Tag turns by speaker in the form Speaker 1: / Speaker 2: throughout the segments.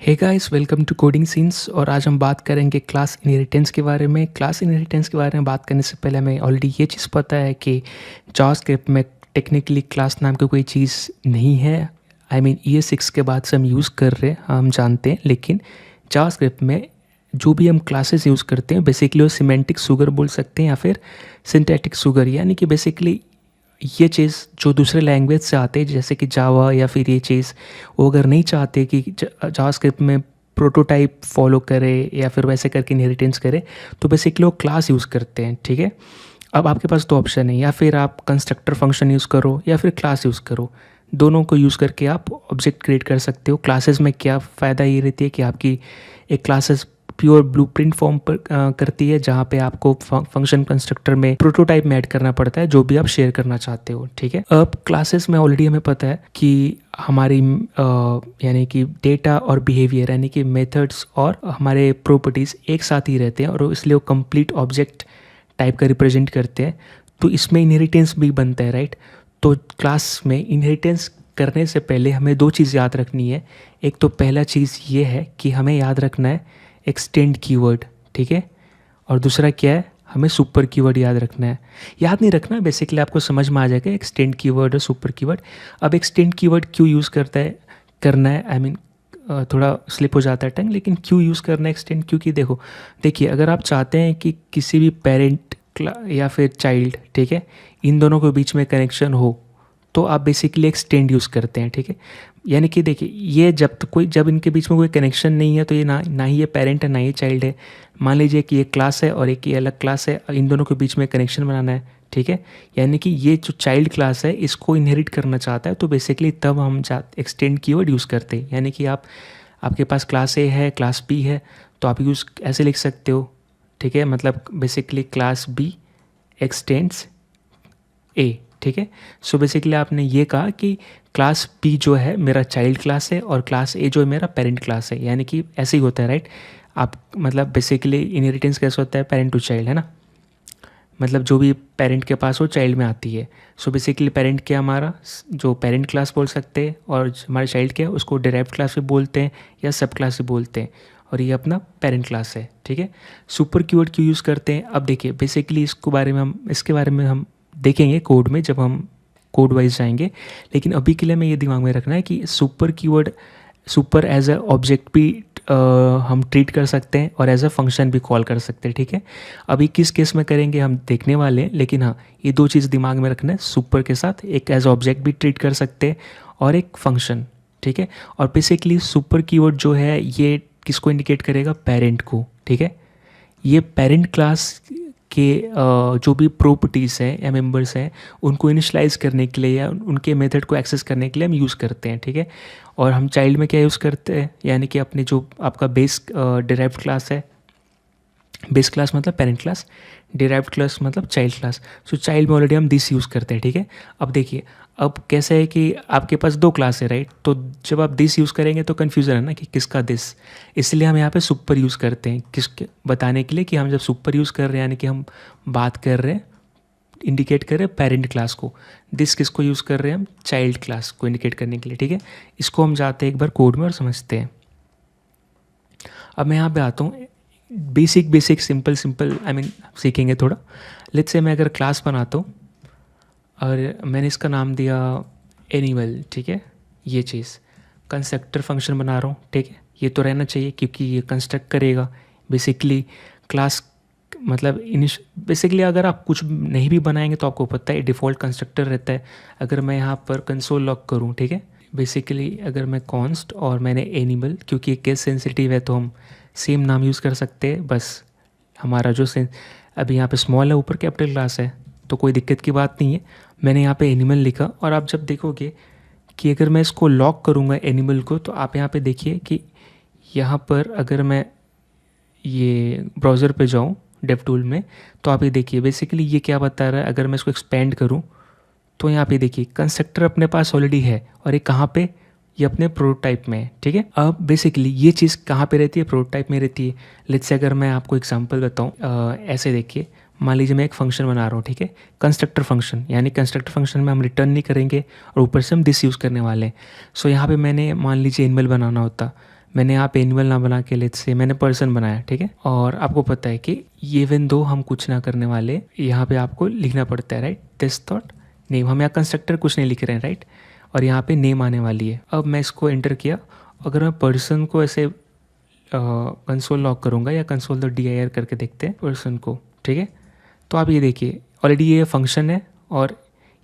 Speaker 1: Hey guys, welcome to coding scenes. और आज हम बात करेंगे क्लास इनहेरिटेंस के बारे में। क्लास इनहेरिटेंस के बारे में बात करने से पहले हमें ऑलरेडी ये चीज़ पता है कि जावास्क्रिप्ट में टेक्निकली क्लास नाम की कोई चीज़ नहीं है। आई मीन ES6 के बाद से हम यूज़ कर रहे हैं, हम जानते हैं। लेकिन जावास्क्रिप्ट में जो भी हम क्लासेस यूज़ करते हैं बेसिकली वो सिमेंटिक शुगर बोल सकते हैं या फिर सिंथेटिक शुगर, यानी कि बेसिकली ये चीज़ जो दूसरे लैंग्वेज से आते हैं जैसे कि जावा या फिर ये चीज़ वो अगर नहीं चाहते कि जावास्क्रिप्ट में प्रोटोटाइप फॉलो करे या फिर वैसे करके इनहेरिटेंस करे, तो बेसिकली वो क्लास यूज़ करते हैं। ठीक है, अब आपके पास दो ऑप्शन है, या फिर आप कंस्ट्रक्टर फंक्शन यूज़ करो या फिर क्लास यूज़ करो। दोनों को यूज़ करके आप ऑब्जेक्ट क्रिएट कर सकते हो। क्लासेस में क्या फ़ायदा ये रहती है कि आपकी एक क्लासेस प्योर ब्लूप्रिंट फॉर्म पर करती है, जहाँ पे आपको फंक्शन कंस्ट्रक्टर में प्रोटोटाइप में ऐड करना पड़ता है जो भी आप शेयर करना चाहते हो। ठीक है, अब क्लासेस में ऑलरेडी हमें पता है कि हमारी यानी कि डेटा और बिहेवियर यानी कि मेथड्स और हमारे प्रॉपर्टीज़ एक साथ ही रहते हैं और इसलिए वो कंप्लीट ऑब्जेक्ट टाइप का रिप्रेजेंट करते हैं। तो इसमें इनहेरिटेंस भी बनता है, राइट। तो क्लास में इनहेरिटेंस करने से पहले हमें दो चीज़ याद रखनी है। एक तो पहला चीज़ ये है कि हमें याद रखना है एक्सटेंड कीवर्ड, ठीक है। और दूसरा क्या है, हमें सुपर कीवर्ड याद रखना है। याद नहीं रखना, बेसिकली आपको समझ में आ जाएगा एक्सटेंड कीवर्ड और सुपर कीवर्ड। अब एक्सटेंड कीवर्ड क्यों यूज़ करना है, आई मीन थोड़ा स्लिप हो जाता है टंग, लेकिन क्यों यूज़ करना है एक्सटेंड, क्योंकि देखिए अगर आप चाहते हैं कि किसी भी पेरेंट या फिर चाइल्ड, ठीक है, इन दोनों के बीच में कनेक्शन हो तो आप बेसिकली एक्सटेंड यूज़ करते हैं। ठीक है, यानी कि देखिए ये जब इनके बीच में कोई कनेक्शन नहीं है तो ये ना ही ये पेरेंट है ना ही चाइल्ड है। मान लीजिए कि ये क्लास है और एक ये अलग क्लास है, इन दोनों के बीच में कनेक्शन बनाना है। ठीक है, यानी कि ये जो चाइल्ड क्लास है इसको इनहेरिट करना चाहता है, तो बेसिकली तब हम एक्सटेंड कीवर्ड यूज़ करते हैं। यानी कि आपके पास क्लास ए है, क्लास बी है, तो आप यूज़ ऐसे लिख सकते हो। ठीक है, मतलब बेसिकली क्लास बी एक्सटेंड्स ए। ठीक है, सो बेसिकली आपने ये कहा कि क्लास बी जो है मेरा चाइल्ड क्लास है और क्लास ए जो है मेरा पेरेंट क्लास है, यानी कि ऐसे ही होता है, राइट। आप मतलब बेसिकली इनहेरिटेंस कैसे होता है, पेरेंट टू चाइल्ड, है ना। मतलब जो भी पेरेंट के पास हो चाइल्ड में आती है। सो बेसिकली पेरेंट क्या हमारा जो पेरेंट क्लास बोल सकते हैं और हमारे चाइल्ड क्या है उसको डिराइव्ड क्लास भी बोलते हैं या सब क्लास भी बोलते हैं, और ये अपना पेरेंट क्लास है। ठीक है, सुपर कीवर्ड क्यों यूज़ करते हैं, अब देखिए बेसिकली इसके बारे में हम देखेंगे कोड में जब हम कोड वाइज जाएंगे। लेकिन अभी के लिए मैं ये दिमाग में रखना है कि super keyword super as a object भी हम ट्रीट कर सकते हैं और एज अ फंक्शन भी कॉल कर सकते हैं। ठीक है, अभी किस केस में करेंगे हम देखने वाले हैं, लेकिन हाँ ये दो चीज़ दिमाग में रखना है। सुपर के साथ एक एज ऑब्जेक्ट भी ट्रीट कर सकते हैं और एक फंक्शन। ठीक है, और बेसिकली सुपर कीवर्ड जो है ये किसको इंडिकेट करेगा, पेरेंट को। ठीक है, ये पेरेंट क्लास के जो भी प्रॉपर्टीज़ हैं या मेंबर्स हैं उनको इनिशलाइज करने के लिए या उनके मेथड को एक्सेस करने के लिए हम यूज़ करते हैं। ठीक है, और हम चाइल्ड में क्या यूज़ करते हैं, यानी कि अपने जो आपका बेस डिराइव्ड क्लास है, बेस क्लास मतलब पेरेंट क्लास, डिराइव्ड क्लास मतलब चाइल्ड क्लास। सो चाइल्ड में ऑलरेडी हम दिस यूज़ करते हैं। ठीक है, अब देखिए अब कैसे है कि आपके पास दो क्लास है, राइट। तो जब आप दिस यूज़ करेंगे तो कन्फ्यूज़न है ना कि किसका दिस, इसलिए हम यहाँ पे सुपर यूज़ करते हैं किसके बताने के लिए कि हम जब सुपर यूज़ कर रहे हैं यानी कि हम बात कर रहे हैं, इंडिकेट कर रहे हैं पेरेंट क्लास को। दिस किसको यूज़ कर रहे हैं, हम चाइल्ड क्लास को इंडिकेट करने के लिए। ठीक है, इसको हम जाते हैं एक बार कोड में और समझते हैं। अब मैं यहाँ पे आता हूँ, बेसिक सिंपल आई मीन सीखेंगे थोड़ा। लेट्स से मैं अगर क्लास बनाता हूँ और मैंने इसका नाम दिया एनिमल। ठीक है, ये चीज़ कंस्ट्रक्टर फंक्शन बना रहा हूँ। ठीक है, ये तो रहना चाहिए क्योंकि ये कंस्ट्रक्ट करेगा बेसिकली क्लास। मतलब बेसिकली अगर आप कुछ नहीं भी बनाएंगे तो आपको पता है डिफ़ॉल्ट कंस्ट्रक्टर रहता है। अगर मैं यहाँ पर कंसोल लॉग करूँ, ठीक है, बेसिकली अगर मैं कॉन्स्ट और मैंने एनिमल, क्योंकि ये केस सेंसिटिव है तो हम सेम नाम यूज़ कर सकते हैं। बस हमारा जो अभी यहाँ पे स्मॉल है, ऊपर कैपिटल क्लास है, तो कोई दिक्कत की बात नहीं है। मैंने यहाँ पे एनिमल लिखा और आप जब देखोगे कि अगर मैं इसको लॉक करूँगा एनिमल को, तो आप यहाँ पे देखिए कि यहाँ पर अगर मैं ये ब्राउज़र पे जाऊँ डेव टूल में, तो आप ये देखिए बेसिकली ये क्या बता रहा है। अगर मैं इसको एक्सपेंड करूँ तो यहाँ पे देखिए कंस्ट्रक्टर अपने पास ऑलरेडी है और ये कहाँ पे, ये अपने प्रोटोटाइप में है। ठीक है, अब बेसिकली ये चीज़ कहाँ पे रहती है, प्रोटोटाइप में रहती है। लेट्स से अगर मैं आपको एग्जांपल बताऊँ, ऐसे देखिए, मान लीजिए मैं एक फंक्शन बना रहा हूँ, ठीक है, कंस्ट्रक्टर फंक्शन, यानी कंस्ट्रक्टर फंक्शन में हम रिटर्न नहीं करेंगे और ऊपर से हम दिस यूज़ करने वाले हैं। सो यहाँ पे मैंने मान लीजिए एनिमल बनाना होता, मैंने यहाँ पे एनिमल ना बना के लेट्स से मैंने पर्सन बनाया, ठीक है। और आपको पता है कि इवन दो हम कुछ ना करने वाले, यहाँ पे आपको लिखना पड़ता है, राइट, दिस थॉट नेम। हम यहाँ कंस्ट्रक्टर कुछ नहीं लिख रहे हैं, राइट, और यहाँ पे नेम आने वाली है। अब मैं इसको एंटर किया, अगर मैं पर्सन को ऐसे कंसोल लॉक करूँगा या कंसोल तो dir करके देखते हैं पर्सन को, ठीक है। तो आप ये देखिए ऑलरेडी ये फंक्शन है और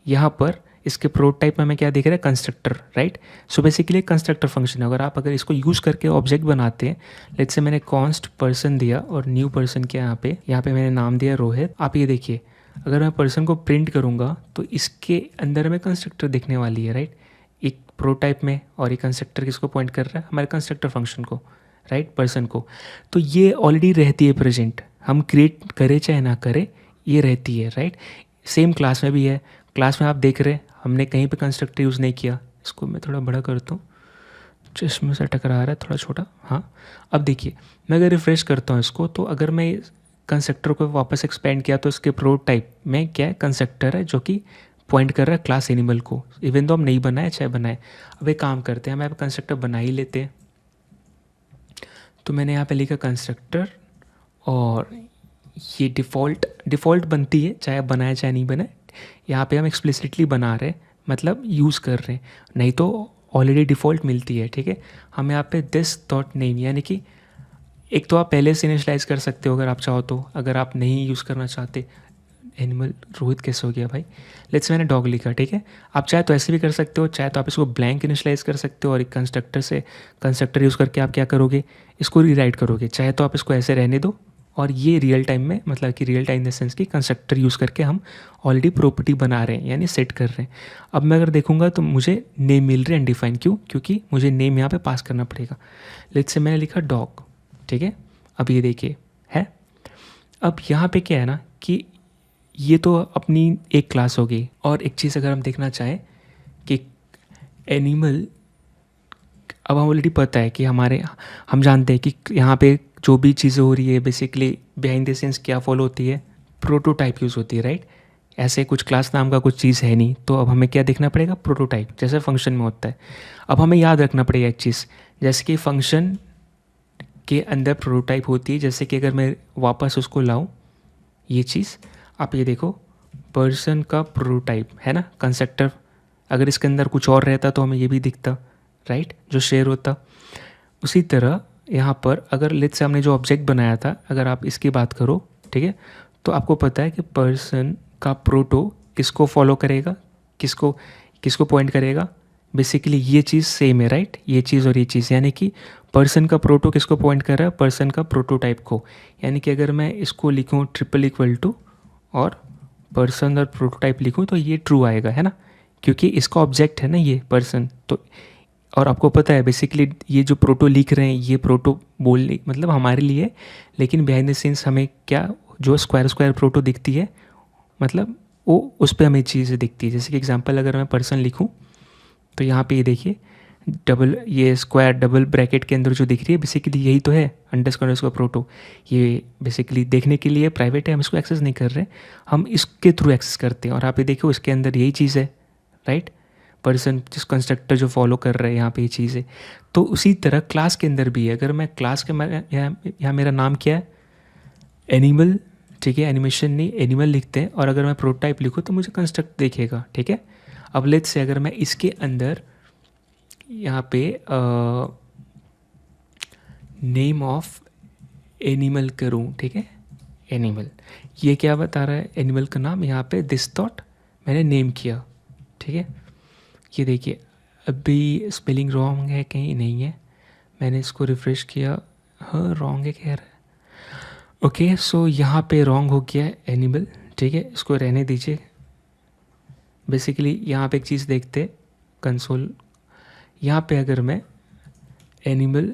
Speaker 1: यहाँ पर इसके प्रोटोटाइप में हमें क्या दिख रहा है, constructor, right. So basically constructor function है। अगर इसको यूज़ करके ऑब्जेक्ट बनाते हैं, लेट्स से मैंने कॉन्स्ट पर्सन दिया और न्यू पर्सन के यहाँ पे मैंने नाम दिया रोहित। आप ये देखिए अगर मैं पर्सन को प्रिंट करूँगा तो इसके अंदर में कंस्ट्रक्टर दिखने वाली है, राइट, एक प्रोटोटाइप में। और ये कंस्ट्रक्टर किसको पॉइंट कर रहा है, हमारे कंस्ट्रक्टर फंक्शन को, राइट, पर्सन को। तो ये ऑलरेडी रहती है प्रेजेंट, हम क्रिएट करें चाहे ना करें ये रहती है, राइट। सेम क्लास में भी है। क्लास में आप देख रहे हैं हमने कहीं पे कंस्ट्रक्टर यूज़ नहीं किया। इसको मैं थोड़ा बड़ा करता हूँ, चश्मे से टकरा रहा है थोड़ा छोटा, हाँ। अब देखिए मैं अगर रिफ्रेश करता हूँ इसको, तो अगर मैं कंस्ट्रक्टर को वापस एक्सपेंड किया तो इसके प्रोटोटाइप में क्या है, कंस्ट्रक्टर है जो कि पॉइंट कर रहा है क्लास एनिमल को, इवन तो हम नहीं बनाए चाहे बनाए। अब एक काम करते हैं, हम यहाँ पे कंस्ट्रक्टर बना ही लेते हैं। तो मैंने यहाँ पे लिखा कंस्ट्रक्टर और ये डिफ़ॉल्ट बनती है चाहे आप बनाए चाहे नहीं बनाए। यहाँ पे हम एक्सप्लिसिटली बना रहे हैं, मतलब यूज़ कर रहे हैं, नहीं तो ऑलरेडी डिफ़ॉल्ट मिलती है, ठीक है। हम यहाँ पे दिस डॉट नेम, यानी कि एक तो आप पहले से इनिशियलाइज़ कर सकते हो अगर आप चाहो तो, अगर आप नहीं यूज़ करना चाहते। एनिमल रोहित कैसे हो गया भाई, लेट्स मैंने डॉग लिखा, ठीक है। आप चाहे तो ऐसे भी कर सकते हो, चाहे तो आप इसको ब्लैंक इनिशियलाइज़ कर सकते हो और एक कंस्ट्रक्टर यूज़ करके आप क्या करोगे, इसको रीराइट करोगे। चाहे तो आप इसको ऐसे रहने दो और ये रियल टाइम में, मतलब कि real time in the sense कि कंस्ट्रक्टर यूज़ करके हम ऑलरेडी प्रॉपर्टी बना रहे हैं, यानी सेट कर रहे हैं। अब मैं अगर देखूंगा तो मुझे नेम मिल रहे हैं अनडिफाइंड, क्यों, क्योंकि मुझे नेम यहाँ पे पास करना पड़ेगा। लेट्स से मैंने लिखा डॉग, ठीक है। अब ये देखिए है, अब यहाँ पे क्या है ना कि ये तो अपनी एक क्लास हो गई। और एक चीज़ अगर हम देखना चाहें कि एनिमल, अब हम ऑलरेडी पता है कि हम जानते हैं कि यहाँ पे जो भी चीज़ें हो रही है बेसिकली बिहाइंड द सीन्स क्या फॉलो होती है, प्रोटोटाइप यूज़ होती है, राइट। ऐसे कुछ क्लास नाम का कुछ चीज़ है नहीं, तो अब हमें क्या देखना पड़ेगा, प्रोटोटाइप, जैसे फंक्शन में होता है। अब हमें याद रखना पड़ेगा एक चीज़, जैसे कि फंक्शन के अंदर प्रोटोटाइप होती है। जैसे कि अगर मैं वापस उसको लाऊं ये चीज़, आप ये देखो पर्सन का प्रोटोटाइप है ना कंस्ट्रक्टर, अगर इसके अंदर कुछ और रहता तो हमें ये भी दिखता, राइट, जो शेयर होता। उसी तरह यहाँ पर अगर लेट्स से हमने जो ऑब्जेक्ट बनाया था, अगर आप इसकी बात करो, ठीक है, तो आपको पता है कि पर्सन का प्रोटो किसको फॉलो करेगा, किसको पॉइंट करेगा, बेसिकली ये चीज़ सेम है, राइट, ये चीज़ और ये चीज़, यानी कि पर्सन का प्रोटो किसको पॉइंट कर रहा है, पर्सन का प्रोटोटाइप को। यानी कि अगर मैं इसको लिखूँ ट्रिपल इक्वल टू और पर्सन और प्रोटोटाइप लिखूँ तो ये ट्रू आएगा, है ना, क्योंकि इसका ऑब्जेक्ट है ना ये पर्सन। तो और आपको पता है बेसिकली ये जो प्रोटो लिख रहे हैं ये प्रोटो बोलने मतलब हमारे लिए, लेकिन बिहाइंड द सीन्स हमें क्या जो स्क्वायर प्रोटो दिखती है, मतलब वो उस पर हमें चीज़ें दिखती है। जैसे कि एग्जांपल अगर मैं पर्सन लिखूं तो यहाँ पे ये देखिए ये स्क्वायर डबल ब्रैकेट के अंदर जो दिख रही है बेसिकली यही तो है अंडरस्कोर प्रोटो। ये बेसिकली देखने के लिए प्राइवेट है, हम इसको एक्सेस नहीं कर रहे, हम इसके थ्रू एक्सेस करते हैं। और आप ये देखो इसके अंदर यही चीज़ है, राइट, पर्सन जिस कंस्ट्रक्टर जो फॉलो कर रहे हैं यहाँ पे ये चीज़ है। तो उसी तरह क्लास के अंदर भी है। अगर मैं क्लास के यहाँ मेरा नाम क्या है, एनिमल, ठीक है, एनिमेशन नहीं एनिमल लिखते हैं, और अगर मैं प्रोटोटाइप लिखूँ तो मुझे कंस्ट्रक्ट देखेगा, ठीक है। अब लेट्स से अगर मैं इसके अंदर यहाँ पे नेम ऑफ एनिमल करूँ, ठीक है, एनिमल, ये क्या बता रहा है, एनिमल का नाम, यहाँ पे दिस थॉट मैंने नेम किया, ठीक है। ये देखिए अभी स्पेलिंग रॉन्ग है कहीं, नहीं है, मैंने इसको रिफ़्रेश किया, हाँ रॉन्ग है कह रहा है। ओके सो यहाँ पे रॉन्ग हो गया है एनिमल, ठीक है, इसको रहने दीजिए। बेसिकली यहाँ पे एक चीज़ देखते कंसोल, यहाँ पे अगर मैं एनिमल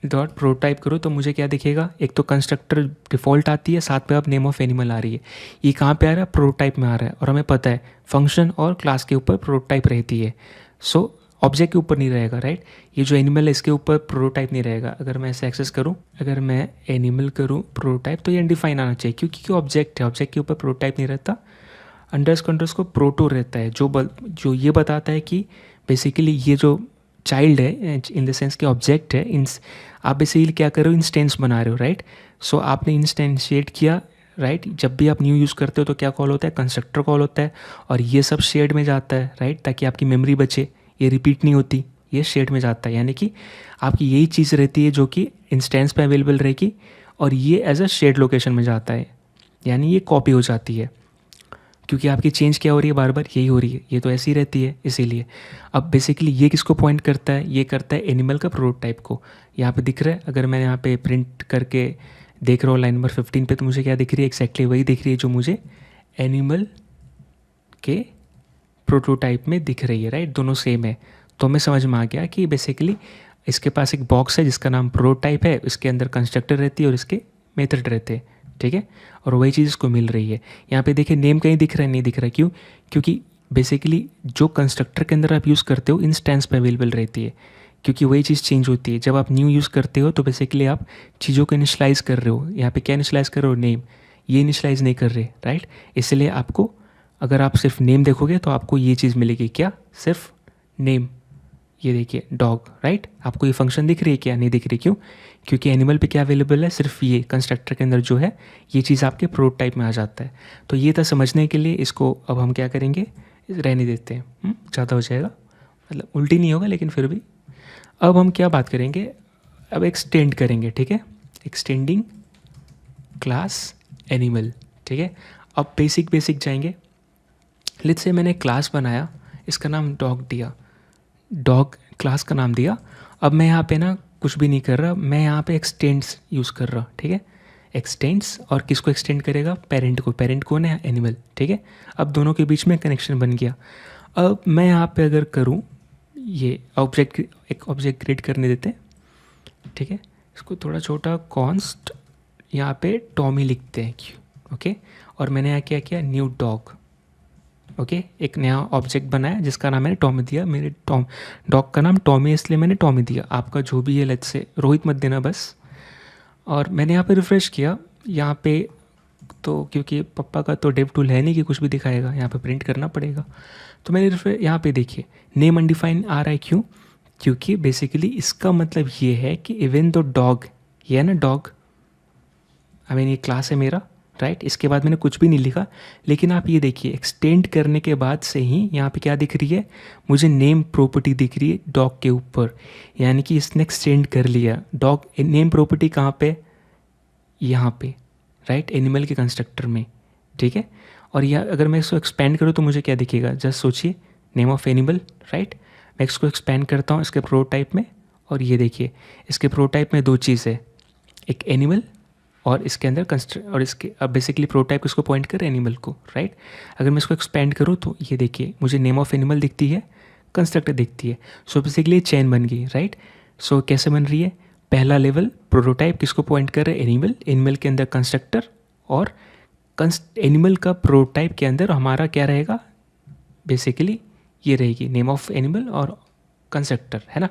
Speaker 1: डॉट प्रोटोटाइप करो तो मुझे क्या दिखेगा, एक तो कंस्ट्रक्टर डिफ़ॉल्ट आती है, साथ में अब नेम ऑफ एनिमल आ रही है। ये कहाँ पे आ रहा है, प्रोटोटाइप में आ रहा है, और हमें पता है फंक्शन और क्लास के ऊपर प्रोटोटाइप रहती है, सो ऑब्जेक्ट के ऊपर नहीं रहेगा, राइट। ये जो एनिमल है इसके ऊपर प्रोटोटाइप नहीं रहेगा। अगर मैं ऐसे एक्सेस करूँ, अगर मैं एनिमल करूँ प्रोटोटाइप तो ये अनडिफाइन आना चाहिए, क्योंकि ऑब्जेक्ट है, ऑब्जेक्ट के ऊपर प्रोटोटाइप नहीं रहता, अंडरस्कोर प्रोटो रहता है, जो ये बताता है कि बेसिकली ये जो चाइल्ड है, इन द सेंस कि ऑब्जेक्ट है। आप बेसिकली क्या कर रहे हो, इंस्टेंस बना रहे हो, राइट। सो आपने इंस्टेंशिएट किया, राइट। जब भी आप न्यू यूज़ करते हो तो क्या कॉल होता है, कंस्ट्रक्टर कॉल होता है, और ये सब शेड में जाता है, राइट, ताकि आपकी मेमोरी बचे, ये रिपीट नहीं होती, ये शेड में जाता है। यानी कि आपकी यही चीज़ रहती है जो कि इंस्टेंस पे अवेलेबल रहेगी, और ये एज अ शेड लोकेशन में जाता है, यानी ये कॉपी हो जाती है, क्योंकि आपकी चेंज क्या हो रही है, बार बार यही हो रही है, ये तो ऐसी रहती है, इसीलिए। अब बेसिकली ये किसको पॉइंट करता है, ये करता है एनिमल का प्रोटोटाइप को। यहाँ पे दिख रहा है, अगर मैं यहाँ पे प्रिंट करके देख रहा हूँ लाइन नंबर 15 पे, तो मुझे क्या दिख रही है, एक्जैक्टली वही दिख रही है जो मुझे एनिमल के प्रोटोटाइप में दिख रही है, राइट। दोनों सेम है। तो हमें समझ में आ गया कि बेसिकली इसके पास एक बॉक्स है जिसका नाम प्रोटोटाइप है, इसके अंदर कंस्ट्रक्टर रहती है और इसके मेथड रहते हैं, ठीक है। और वही चीज़ इसको मिल रही है। यहाँ पे देखिए नेम कहीं दिख रहा है, नहीं दिख रहा, क्यों? क्योंकि बेसिकली जो कंस्ट्रक्टर के अंदर आप यूज़ करते हो इंस्टेंस पे अवेलेबल रहती है, क्योंकि वही चीज़ चेंज होती है जब आप न्यू यूज़ करते हो। तो बेसिकली आप चीज़ों को इनिशलाइज कर रहे हो। यहाँ पे क्या इनिशलाइज कर रहे हो, नेम, ये इनिशलाइज नहीं कर रहे, राइट। इसलिए आपको, अगर आप सिर्फ नेम देखोगे तो आपको ये चीज़ मिलेगी, क्या, सिर्फ नेम। ये देखिए डॉग, राइट। आपको ये फंक्शन दिख रही है क्या, नहीं दिख रही, क्यों? क्योंकि एनिमल पे क्या अवेलेबल है, सिर्फ ये कंस्ट्रक्टर के अंदर जो है, ये चीज़ आपके प्रोटोटाइप में आ जाता है। तो ये था समझने के लिए। इसको अब हम क्या करेंगे, रहने देते हैं, ज़्यादा हो जाएगा, मतलब उल्टी नहीं होगा लेकिन फिर भी। अब हम क्या बात करेंगे, अब एक्सटेंड करेंगे, ठीक है। एक्सटेंडिंग क्लास एनिमल, ठीक है। अब बेसिक जाएंगे। लेट्स से मैंने क्लास बनाया, इसका नाम डॉग दिया, डॉग क्लास का नाम दिया। अब मैं यहाँ पे ना कुछ भी नहीं कर रहा, मैं यहाँ पे एक्सटेंड्स यूज़ कर रहा, ठीक है। एक्सटेंड्स, और किसको एक्सटेंड करेगा, पेरेंट को। पेरेंट कौन है, एनिमल, ठीक है। अब दोनों के बीच में कनेक्शन बन गया। अब मैं यहाँ पे अगर करूँ, ये ऑब्जेक्ट, एक ऑब्जेक्ट क्रिएट करने देते हैं, ठीक है। इसको थोड़ा छोटा, कॉन्स्ट, यहाँ पे टॉमी लिखते हैं, ओके। और मैंने यहाँ क्या किया, न्यू डॉग, ओके। एक नया ऑब्जेक्ट बनाया जिसका नाम मैंने टॉमी दिया। मेरे डॉग का नाम टॉमी है, इसलिए मैंने टॉमी दिया। आपका जो भी है, लेट्स से रोहित मत देना बस। और मैंने यहाँ पे रिफ़्रेश किया, यहाँ पे तो क्योंकि पापा का तो डेव टूल है नहीं कि कुछ भी दिखाएगा, यहाँ पे प्रिंट करना पड़ेगा। तो मैंने यहाँ पे देखिए नेम अनडिफाइन आ रहा है, क्यों? क्योंकि बेसिकली इसका मतलब ये है कि इवन दो डॉग, ये है ना डॉग, आई मीन ये क्लास है मेरा, राइट। इसके बाद मैंने कुछ भी नहीं लिखा, लेकिन आप ये देखिए एक्सटेंड करने के बाद से ही यहाँ पे क्या दिख रही है, मुझे नेम प्रॉपर्टी दिख रही है डॉग के ऊपर। यानी कि इसने एक्सटेंड कर लिया डॉग नेम प्रॉपर्टी, कहाँ पे, यहाँ पे, राइट, एनिमल के कंस्ट्रक्टर में, ठीक है। और यह अगर मैं इसको एक्सपेंड करूँ तो मुझे क्या दिखेगा, जस्ट सोचिए, नेम ऑफ एनिमल, राइट। मैं इसको एक्सपेंड करता हूँ इसके प्रोटोटाइप में, और ये देखिए इसके प्रोटोटाइप में दो चीज़ है, एक एनिमल और इसके अंदर और इसके, अब बेसिकली प्रोटोटाइप इसको पॉइंट कर एनिमल को, राइट। अगर मैं इसको एक्सपेंड करूँ तो ये देखिए मुझे नेम ऑफ एनिमल दिखती है, कंस्ट्रक्टर दिखती है। सो बेसिकली चेन बन गई, राइट। सो कैसे बन रही है, पहला लेवल प्रोटोटाइप किसको पॉइंट कर रहे हैं, एनिमल, एनिमल के अंदर कंस्ट्रक्टर, और एनिमल का प्रोटोटाइप के अंदर हमारा क्या रहेगा, बेसिकली ये रहेगी नेम ऑफ एनिमल और कंस्ट्रक्टर, है ना।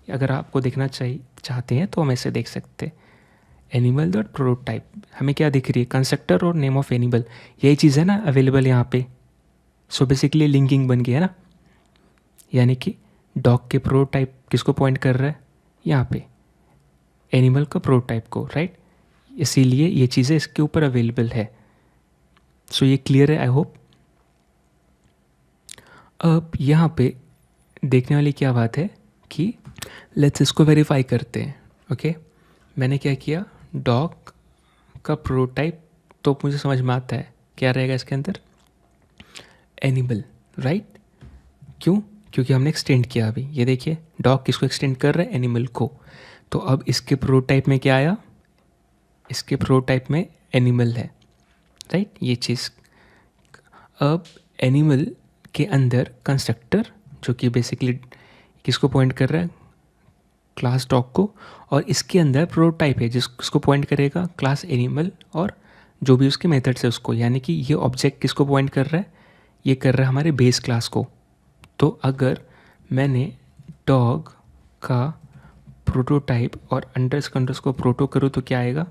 Speaker 1: अगर आपको देखना चाहते हैं तो हम ऐसे देख सकते हैं, एनिमल डॉट प्रोटोटाइप, हमें क्या दिख रही है, कंस्ट्रक्टर और नेम ऑफ एनिमल, यही चीज़ है ना अवेलेबल यहाँ पे। सो बेसिकली लिंकिंग बन गई, है ना। यानी कि डॉग के प्रोटोटाइप किसको पॉइंट कर रहा है, यहाँ पे एनिमल का प्रोटोटाइप को, राइट। इसीलिए ये चीज़ें इसके ऊपर अवेलेबल है। सो ये क्लियर है, आई होप। अब यहाँ पे देखने वाली क्या बात है कि लेट्स इसको वेरीफाई करते हैं, ओके। मैंने क्या किया, डॉग का प्रोटोटाइप तो मुझे समझ में आता है, क्या रहेगा इसके अंदर, एनिमल, राइट। क्यों? क्योंकि हमने एक्सटेंड किया अभी, ये देखिए डॉग किसको एक्सटेंड कर रहा है, एनिमल को। तो अब इसके प्रोटोटाइप में क्या आया, इसके प्रोटोटाइप में एनिमल है, राइट, ये चीज़। अब एनिमल के अंदर कंस्ट्रक्टर जो कि बेसिकली किसको पॉइंट कर रहा है, क्लास डॉग को, और इसके अंदर प्रोटोटाइप है जिसको पॉइंट करेगा, क्लास एनिमल, और जो भी उसके मेथड्स है उसको। यानी कि ये ऑब्जेक्ट किसको पॉइंट कर रहा है, ये कर रहा है हमारे बेस क्लास को। तो अगर मैंने डॉग का प्रोटोटाइप और अंडर्स को प्रोटो करूँ तो क्या आएगा,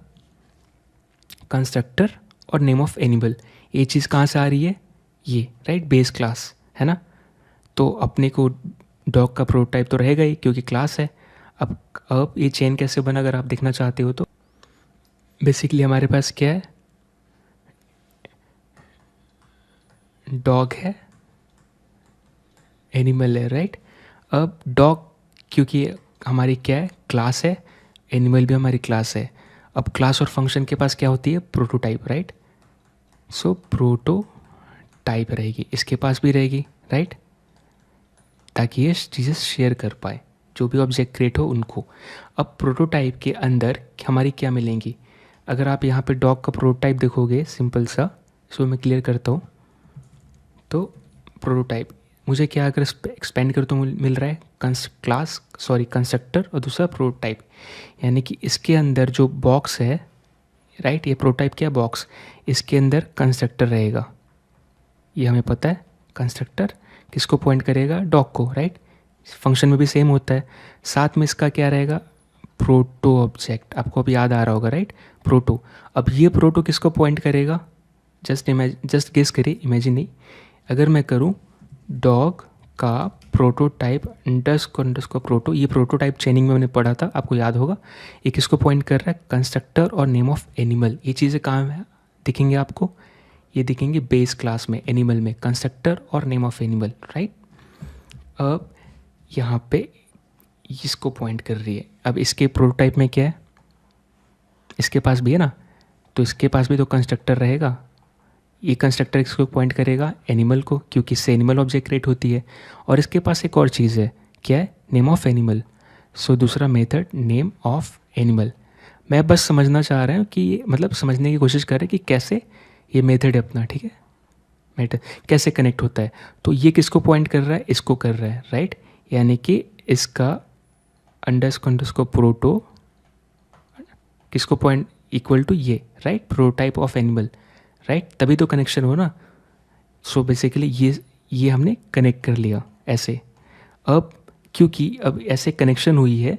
Speaker 1: कंस्ट्रक्टर और नेम ऑफ एनिमल। ये चीज़ कहाँ से आ रही है, ये, राइट, बेस क्लास, है ना। तो अपने को डॉग का प्रोटोटाइप तो रहेगा ही क्योंकि क्लास है। अब ये चेन कैसे बना अगर आप देखना चाहते हो तो बेसिकली हमारे पास क्या है, डॉग है, एनिमल है, राइट। अब डॉग क्योंकि हमारी क्या है, क्लास है, एनिमल भी हमारी क्लास है। अब क्लास और फंक्शन के पास क्या होती है, प्रोटोटाइप, राइट। सो प्रोटोटाइप रहेगी, इसके पास भी रहेगी, राइट, ताकि ये चीज़ें शेयर कर पाए जो भी ऑब्जेक्ट क्रिएट हो उनको। अब प्रोटोटाइप के अंदर हमारी क्या मिलेंगी, अगर आप यहाँ पे डॉग का प्रोटोटाइप देखोगे सिंपल सा, इसको मैं क्लियर करता हूँ। तो प्रोटोटाइप मुझे क्या अगर एक्सपेंड कर तो मिल रहा है कंस्ट्रक्टर और दूसरा प्रोटोटाइप, यानी कि इसके अंदर जो बॉक्स है, राइट, ये प्रोटोटाइप क्या बॉक्स, इसके अंदर कंस्ट्रक्टर रहेगा, ये हमें पता है। कंस्ट्रक्टर किसको पॉइंट करेगा, डॉग को, राइट। फंक्शन में भी सेम होता है। साथ में इसका क्या रहेगा, प्रोटो ऑब्जेक्ट, आपको अभी याद आ रहा होगा, राइट, प्रोटो। अब ये प्रोटो किसको पॉइंट करेगा, जस्ट गेस करिए, इमेजिन नहीं, अगर मैं करूँ डॉग का प्रोटोटाइप अंडरस्कोर प्रोटो, ये प्रोटोटाइप चेनिंग में मैंने पढ़ा था, आपको याद होगा। ये किसको पॉइंट कर रहा है, कंस्ट्रक्टर और नेम ऑफ एनिमल। ये चीज़ें कहाँ दिखेंगे आपको, ये दिखेंगे बेस क्लास में, एनिमल में, कंस्ट्रक्टर और नेम ऑफ एनिमल, राइट। अब यहाँ पे इसको पॉइंट कर रही है। अब इसके प्रोटोटाइप में क्या है, इसके पास भी है ना, तो इसके पास भी तो कंस्ट्रक्टर रहेगा। ये कंस्ट्रक्टर इसको पॉइंट करेगा एनिमल को, क्योंकि इससे एनिमल ऑब्जेक्ट क्रिएट होती है। और इसके पास एक और चीज़ है, क्या है, नेम ऑफ एनिमल। सो दूसरा मेथड नेम ऑफ एनिमल। मैं बस समझना चाह रहा हूँ कि ये मतलब समझने की कोशिश कर रहे हैं कि कैसे ये मेथड है अपना, ठीक है, मेथड कैसे कनेक्ट होता है। तो ये किसको पॉइंट कर रहा है, इसको कर रहा है, राइट, यानी कि इसका अंडरस्कोर प्रोटो किसको पॉइंट इक्वल टू ये, right, prototype of animal, right, तभी तो कनेक्शन हो ना। सो बेसिकली ये हमने कनेक्ट कर लिया ऐसे। अब क्योंकि अब ऐसे कनेक्शन हुई है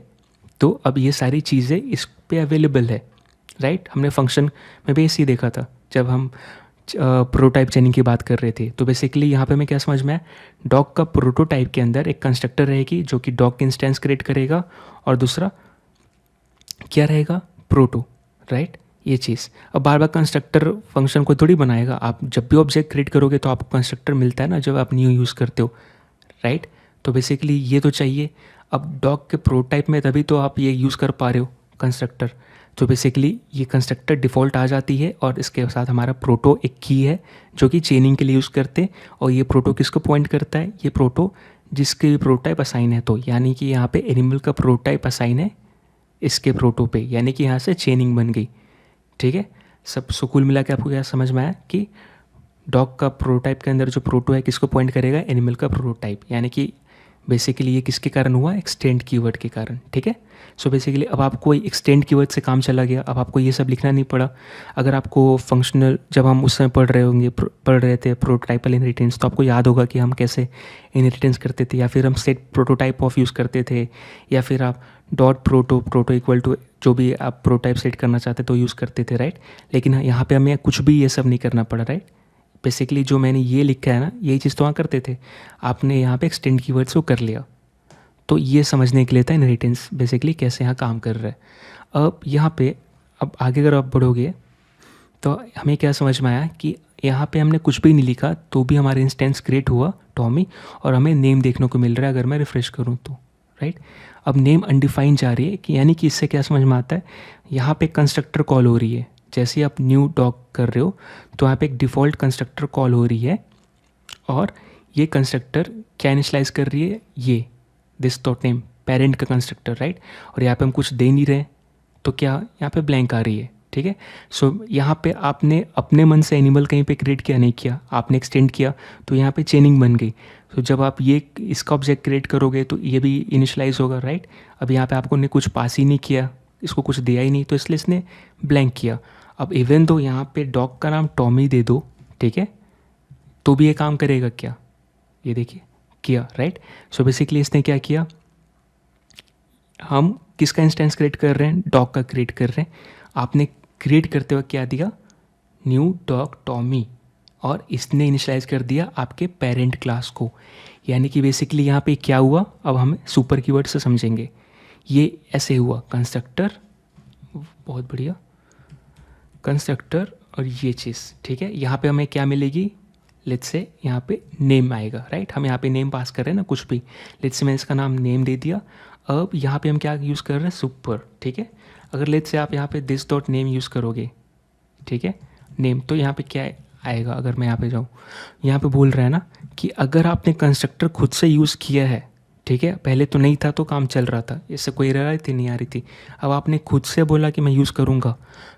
Speaker 1: तो अब ये सारी चीज़ें इस पे अवेलेबल है, राइट। हमने फंक्शन में भी इसी देखा था जब हम प्रोटोटाइप चेनिंग की बात कर रहे थे। तो बेसिकली यहाँ पे हमें क्या समझ में आया, डॉग का प्रोटोटाइप के अंदर एक कंस्ट्रक्टर रहेगी जो कि डॉग की इंस्टेंस क्रिएट करेगा, और दूसरा क्या रहेगा, प्रोटो, राइट, ये चीज़। अब बार बार कंस्ट्रक्टर फंक्शन को थोड़ी बनाएगा, आप जब भी ऑब्जेक्ट क्रिएट करोगे तो आपको कंस्ट्रक्टर मिलता है ना जब आप न्यू यूज़ करते हो, राइट। तो बेसिकली ये तो चाहिए। अब डॉग के प्रोटोटाइप में तभी तो आप ये यूज़ कर पा रहे हो कंस्ट्रक्टर। तो बेसिकली ये कंस्ट्रक्टर डिफ़ॉल्ट आ जाती है, और इसके साथ हमारा प्रोटो एक की है जो कि चेनिंग के लिए यूज़ करते हैं। और ये प्रोटो किसको पॉइंट करता है, ये प्रोटो जिसके भी प्रोटोटाइप असाइन है। तो यानी कि यहाँ पे एनिमल का प्रोटोटाइप असाइन है इसके प्रोटो पे, यानी कि यहाँ से चेनिंग बन गई, ठीक है। सब सो कुल मिला के आपको क्या समझ में आया कि डॉग का प्रोटोटाइप के अंदर जो प्रोटो है किसको पॉइंट करेगा, एनिमल का प्रोटोटाइप, यानी कि बेसिकली ये किसके कारण हुआ, एक्सटेंड कीवर्ड के कारण, ठीक है। सो बेसिकली अब आपको एक्सटेंड कीवर्ड से काम चला गया, अब आपको ये सब लिखना नहीं पड़ा। अगर आपको फंक्शनल जब हम उस समय पढ़ रहे थे प्रोटोटाइपल इनहेरिटेंस, तो आपको याद होगा कि हम कैसे इनहेरिटेंस करते थे, या फिर हम सेट प्रोटोटाइप ऑफ यूज़ करते थे, या फिर आप डॉट प्रोटो इक्वल टू जो भी आप प्रोटोटाइप सेट करना चाहते तो यूज़ करते थे, राइट। लेकिन यहाँ पे हमें कुछ भी ये सब नहीं करना पड़ा, राइट। बेसिकली जो मैंने ये लिखा है ना, यही चीज़ तो वहाँ करते थे, आपने यहाँ पे एक्सटेंड कीवर्ड्स को कर लिया। तो ये समझने के लिए था इनहेरिटेंस बेसिकली कैसे यहाँ काम कर रहा है। अब यहाँ पे अब आगे अगर आप बढ़ोगे तो हमें क्या समझ में आया कि यहाँ पे हमने कुछ भी नहीं लिखा तो भी हमारा इंस्टेंस क्रिएट हुआ टॉमी, और हमें नेम देखने को मिल रहा है अगर मैं रिफ्रेश करूँ तो, राइट। अब नेम अनडिफाइन जा रही है कि यानी कि इससे क्या समझ में आता है, यहाँ पे कंस्ट्रक्टर कॉल हो रही है। जैसे आप न्यू डॉग कर रहे हो तो यहाँ पे एक डिफ़ॉल्ट कंस्ट्रक्टर कॉल हो रही है, और ये कंस्ट्रक्टर क्या इनिशियलाइज कर रही है, ये दिस डॉट नेम पेरेंट का कंस्ट्रक्टर, राइट। और यहाँ पे हम कुछ दे नहीं रहे तो क्या यहाँ पे ब्लैंक आ रही है, ठीक है। सो यहाँ पे आपने अपने मन से एनिमल कहीं पे क्रिएट किया नहीं किया, आपने एक्सटेंड किया तो यहाँ पे चेनिंग बन गई। तो जब आप ये इसका ऑब्जेक्ट क्रिएट करोगे तो ये भी इनिशियलाइज होगा, राइट। अब यहाँ पे आपको ने कुछ पास ही नहीं किया, इसको कुछ दिया ही नहीं, तो इसलिए इसने ब्लैंक किया। अब इवन तो यहाँ पे डॉग का नाम टॉमी दे दो, ठीक है, तो भी ये काम करेगा क्या, ये देखिए किया, राइट। सो बेसिकली इसने क्या किया, हम किसका इंस्टेंस क्रिएट कर रहे हैं, डॉग का क्रिएट कर रहे हैं। आपने क्रिएट करते वक्त क्या दिया, न्यू डॉग टॉमी, और इसने इनिशियलाइज कर दिया आपके पेरेंट क्लास को। यानी कि बेसिकली यहाँ पे क्या हुआ, अब हम सुपर कीवर्ड से समझेंगे। ये ऐसे हुआ कंस्ट्रक्टर, बहुत बढ़िया, कंस्ट्रक्टर और ये चीज़, ठीक है। यहाँ पे हमें क्या मिलेगी, लेट्स से यहाँ पे नेम आएगा, राइट। हम यहाँ पे नेम पास कर रहे हैं ना, कुछ भी, लेट्स से मैंने इसका नाम नेम दे दिया। अब यहाँ पे हम क्या यूज़ कर रहे हैं, सुपर, ठीक है। अगर लेट्स से आप यहाँ पे दिस डॉट नेम यूज़ करोगे, ठीक है, नेम, तो यहाँ पे क्या आएगा, अगर मैं यहाँ पे जाऊँ, यहाँ पे बोल रहा है ना कि अगर आपने कंस्ट्रक्टर खुद से यूज़ किया है, ठीक है, पहले तो नहीं था तो काम चल रहा था, इससे कोई एरर थी नहीं आ रही थी, अब आपने खुद से बोला कि मैं यूज़ करूँगा,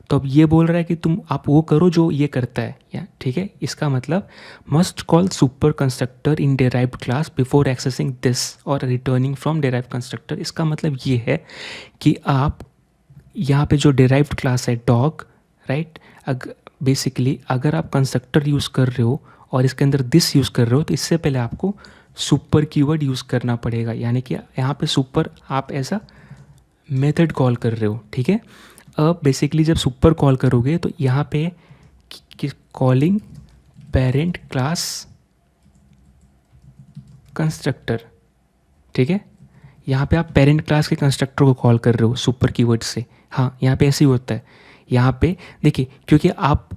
Speaker 1: तो अब ये बोल रहा है कि आप वो करो जो ये करता है, या ठीक है। इसका मतलब must call super constructor in derived class before accessing this और रिटर्निंग फ्रॉम डेराइव्ड कंस्ट्रक्टर। इसका मतलब ये है कि आप यहाँ पे जो डेराइव्ड क्लास है डॉग, राइट, बेसिकली अगर आप कंस्ट्रक्टर यूज़ कर रहे हो और इसके अंदर दिस यूज़ कर रहे हो, तो इससे पहले आपको सुपर कीवर्ड यूज़ करना पड़ेगा। यानी कि यहाँ पे सुपर आप ऐसा मेथड कॉल कर रहे हो, ठीक है। अब बेसिकली जब सुपर कॉल करोगे तो यहाँ पे कॉलिंग पेरेंट क्लास कंस्ट्रक्टर, ठीक है, यहाँ पे आप पेरेंट क्लास के कंस्ट्रक्टर को कॉल कर रहे हो सुपर कीवर्ड से। हाँ, यहाँ पे ऐसे ही होता है। यहाँ पे देखिए, क्योंकि आप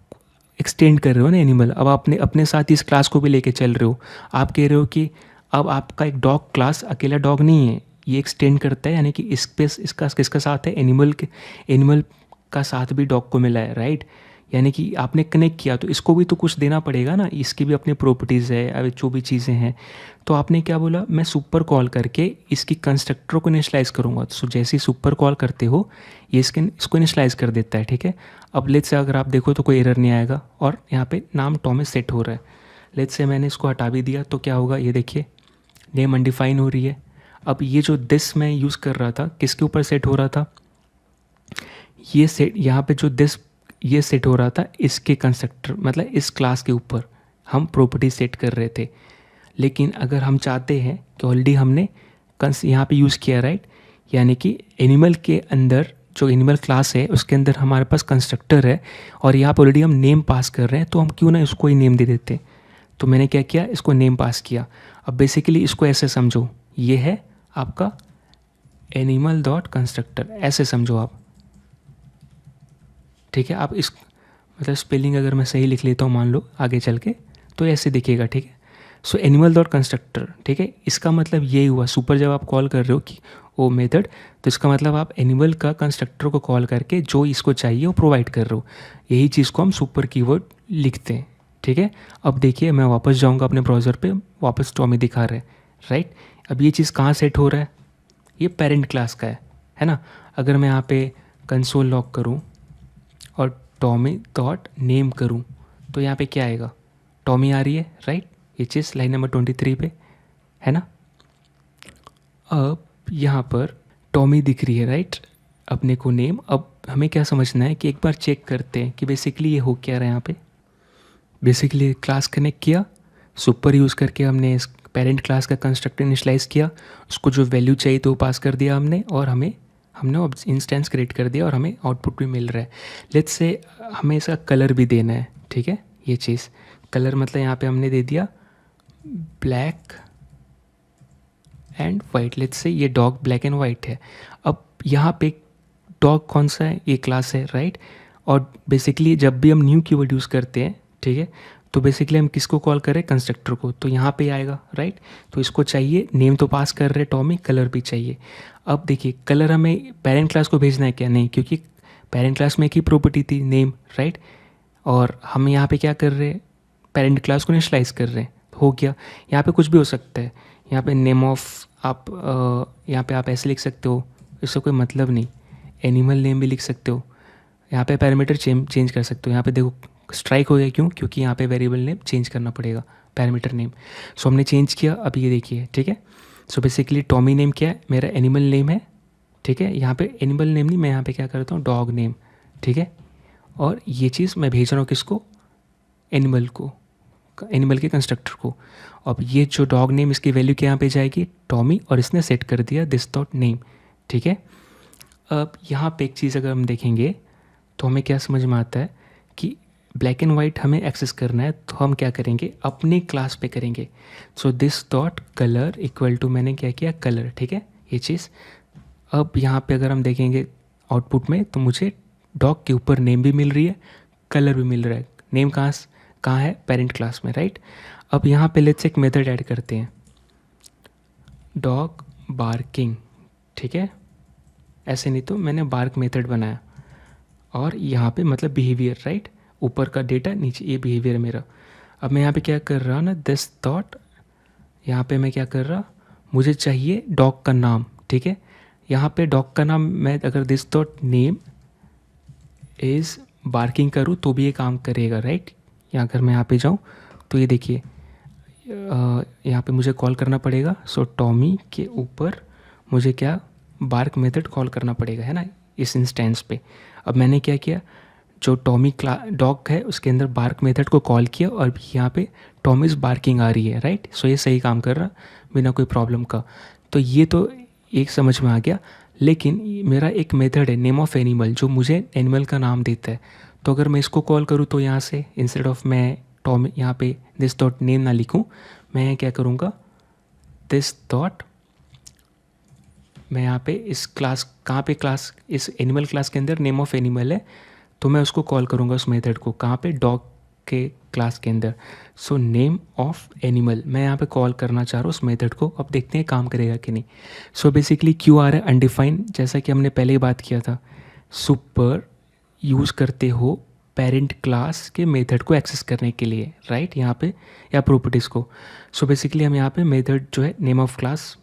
Speaker 1: एक्सटेंड कर रहे हो ना एनिमल, अब आपने अपने साथ इस क्लास को भी लेके चल रहे हो। आप कह रहे हो कि अब आपका एक डॉग क्लास अकेला डॉग नहीं है, ये एक्सटेंड करता है, यानी कि इस पे इसका किसका साथ है, एनिमल का साथ भी डॉग को मिला है, राइट। यानी कि आपने कनेक्ट किया तो इसको भी तो कुछ देना पड़ेगा ना, इसकी भी अपनी प्रॉपर्टीज़ है, अब जो भी चीज़ें हैं। तो आपने क्या बोला, मैं सुपर कॉल करके इसकी कंस्ट्रक्टर को इनिशियलाइज करूँगा। तो जैसे ही सुपर कॉल करते हो ये इसको इनिशियलाइज कर देता है, ठीक है। अब लेट्स से अगर आप देखो तो कोई एरर नहीं आएगा और यहाँ पे नाम टॉमी सेट हो रहा है। लेट्स से मैंने इसको हटा भी दिया तो क्या होगा, ये देखिए नेम अनडिफाइन हो रही है। अब ये जो दिस मैं यूज़ कर रहा था किसके ऊपर सेट हो रहा था, ये सेट यहाँ पे जो दिस ये सेट हो रहा था इसके कंस्ट्रक्टर मतलब इस क्लास के ऊपर हम प्रॉपर्टी सेट कर रहे थे। लेकिन अगर हम चाहते हैं कि ऑलरेडी हमने यहाँ पे यूज़ किया, राइट, यानी कि एनिमल के अंदर जो एनिमल क्लास है उसके अंदर हमारे पास कंस्ट्रक्टर है और यहाँ पर ऑलरेडी हम नेम पास कर रहे हैं, तो हम क्यों ना इसको ही नेम दे देते। तो मैंने क्या किया, इसको नेम पास किया। अब बेसिकली इसको ऐसे समझो, ये है आपका एनिमल डॉट कंस्ट्रक्टर, ऐसे समझो आप, ठीक है। आप इस मतलब स्पेलिंग अगर मैं सही लिख लेता हूँ मान लो आगे चल के, तो ऐसे दिखेगा, ठीक है। सो एनिमल डॉट कंस्ट्रक्टर, ठीक है। इसका मतलब ये हुआ, सुपर जब आप कॉल कर रहे हो कि वो मेथड, तो इसका मतलब आप एनिमल का कंस्ट्रक्टर को कॉल करके जो इसको चाहिए वो प्रोवाइड कर रहे हो। यही चीज़ को हम सुपर कीवर्ड लिखते हैं, ठीक है। अब देखिए मैं वापस जाऊँगा अपने ब्राउज़र पे, वापस टॉमी दिखा रहा है, राइट। अब ये चीज़ कहाँ सेट हो रहा है, ये पेरेंट क्लास का है ना। अगर मैं यहाँ पे कंसोल लॉक करूँ और टॉमी डॉट नेम करूँ तो यहाँ पे क्या आएगा, टॉमी आ रही है, राइट। ये चीज़ लाइन नंबर 23 पे है ना। अब यहाँ पर टॉमी दिख रही है, राइट, अपने को नेम। अब हमें क्या समझना है कि एक बार चेक करते हैं कि बेसिकली ये हो क्या रहा है। यहाँ पे बेसिकली क्लास कनेक्ट किया, सुपर यूज़ करके हमने इस पेरेंट क्लास का कंस्ट्रक्टर इनिशियलाइज किया, उसको जो वैल्यू चाहिए तो वो पास कर दिया हमने, और हमने इंस्टेंस क्रिएट कर दिया और हमें आउटपुट भी मिल रहा है। लेट्स से हमें इसका कलर भी देना है, ठीक है। ये चीज़ कलर मतलब यहाँ पे हमने दे दिया black and white. Let's say ये डॉग ब्लैक एंड वाइट है। अब यहाँ पे डॉग कौन सा है, ये क्लास है, राइट। और बेसिकली जब भी हम न्यू कीवर्ड यूज़ करते हैं, ठीक है, तो बेसिकली हम किसको कॉल करें, कंस्ट्रक्टर को, तो यहाँ पे आएगा, राइट। तो इसको चाहिए, नेम तो पास कर रहे टॉमी, कलर भी चाहिए। अब देखिए कलर हमें पेरेंट क्लास को भेजना है क्या, नहीं, क्योंकि पेरेंट क्लास में एक ही प्रॉपर्टी थी नेम, राइट। और हम यहाँ पे क्या कर रहे हैं, पेरेंट क्लास को इनिशियलाइज कर रहे हैं, हो गया। यहाँ पे कुछ भी हो सकता है, यहाँ पे नेम ऑफ आप यहाँ पे आप ऐसे लिख सकते हो, इससे कोई मतलब नहीं, एनिमल नेम भी लिख सकते हो। यहाँ पे पैरामीटर चेंज कर सकते हो। यहाँ पे देखो स्ट्राइक हो गया, क्यों, क्योंकि यहाँ पे वेरिएबल नेम चेंज करना पड़ेगा, पैरामीटर नेम। सो हमने चेंज किया, अब ये देखिए, ठीक है। सो बेसिकली टॉमी नेम क्या है, मेरा एनिमल नेम है, ठीक है। यहाँ पे एनिमल नेम नहीं, मैं यहाँ पे क्या करता हूँ, डॉग नेम, ठीक है। और ये चीज़ मैं भेज रहा हूँ किसको, एनिमल को, एनिमल के कंस्ट्रक्टर को। अब ये जो डॉग नेम इसकी वैल्यू क्या यहाँ पे जाएगी, टॉमी, और इसने सेट कर दिया दिस डॉट नेम, ठीक है। अब यहाँ पे एक चीज़ अगर हम देखेंगे तो हमें क्या समझ में आता है कि ब्लैक एंड वाइट हमें एक्सेस करना है, तो हम क्या करेंगे, अपने क्लास पे करेंगे। So this dot colour equal to, मैंने क्या किया, कलर, ठीक है, ये चीज़। अब यहाँ पे अगर हम देखेंगे आउटपुट में, तो मुझे डॉग के ऊपर नेम भी मिल रही है, कलर भी मिल रहा है। नेम कहाँ है, पेरेंट क्लास में, राइट। अब यहाँ पे लेट्स एक मेथड ऐड करते हैं, डॉग बार्किंग, ठीक है, ऐसे नहीं तो मैंने बार्क मेथड बनाया, और यहाँ पे मतलब बिहेवियर, राइट, ऊपर का डेटा, नीचे ये बिहेवियर मेरा। अब मैं यहाँ पे क्या कर रहा ना, दिस डॉट, यहाँ पे मैं क्या कर रहा, मुझे चाहिए डॉग का नाम, ठीक है। यहाँ पे डॉग का नाम मैं अगर this dot name is barking करूँ तो भी ये काम करेगा, राइट। या अगर मैं यहाँ पे जाऊँ तो ये देखिए, यहाँ पे मुझे कॉल करना पड़ेगा। सो टॉमी के ऊपर मुझे क्या, बार्क मेथड कॉल करना पड़ेगा, है ना, इस इंस्टेंस पे। अब मैंने क्या किया, जो टॉमी डॉग है उसके अंदर बार्क मेथड को कॉल किया, और यहाँ पे टॉमीज बार्किंग आ रही है, राइट। सो ये सही काम कर रहा बिना कोई प्रॉब्लम का। तो ये तो एक समझ में आ गया। लेकिन मेरा एक मेथड है नेम ऑफ एनिमल, जो मुझे एनिमल का नाम देता है। तो अगर मैं इसको कॉल करूँ तो यहाँ से इंस्टेड ऑफ मैं टॉमी यहाँ पे दिस डॉट नेम ना लिखूँ, मैं क्या करूँगा, दिस डॉट, मैं यहाँ पे इस क्लास, कहाँ पे क्लास, इस एनिमल क्लास के अंदर नेम ऑफ एनिमल है, तो मैं उसको कॉल करूँगा उस मेथड को, कहाँ पे, डॉग के क्लास के अंदर। सो नेम ऑफ एनिमल मैं यहाँ पे कॉल करना चाह रहा हूँ उस मेथड को। अब देखते हैं काम करेगा कि नहीं। सो बेसिकली क्यों आ रहा है अनडिफाइंड, जैसा कि हमने पहले ही बात किया था, सुपर यूज़ करते हो पेरेंट क्लास के मेथड को एक्सेस करने के लिए, राइट, यहाँ पे, या प्रॉपर्टीज़ को। सो बेसिकली हम यहाँ पे मेथड जो है नेम ऑफ क्लास,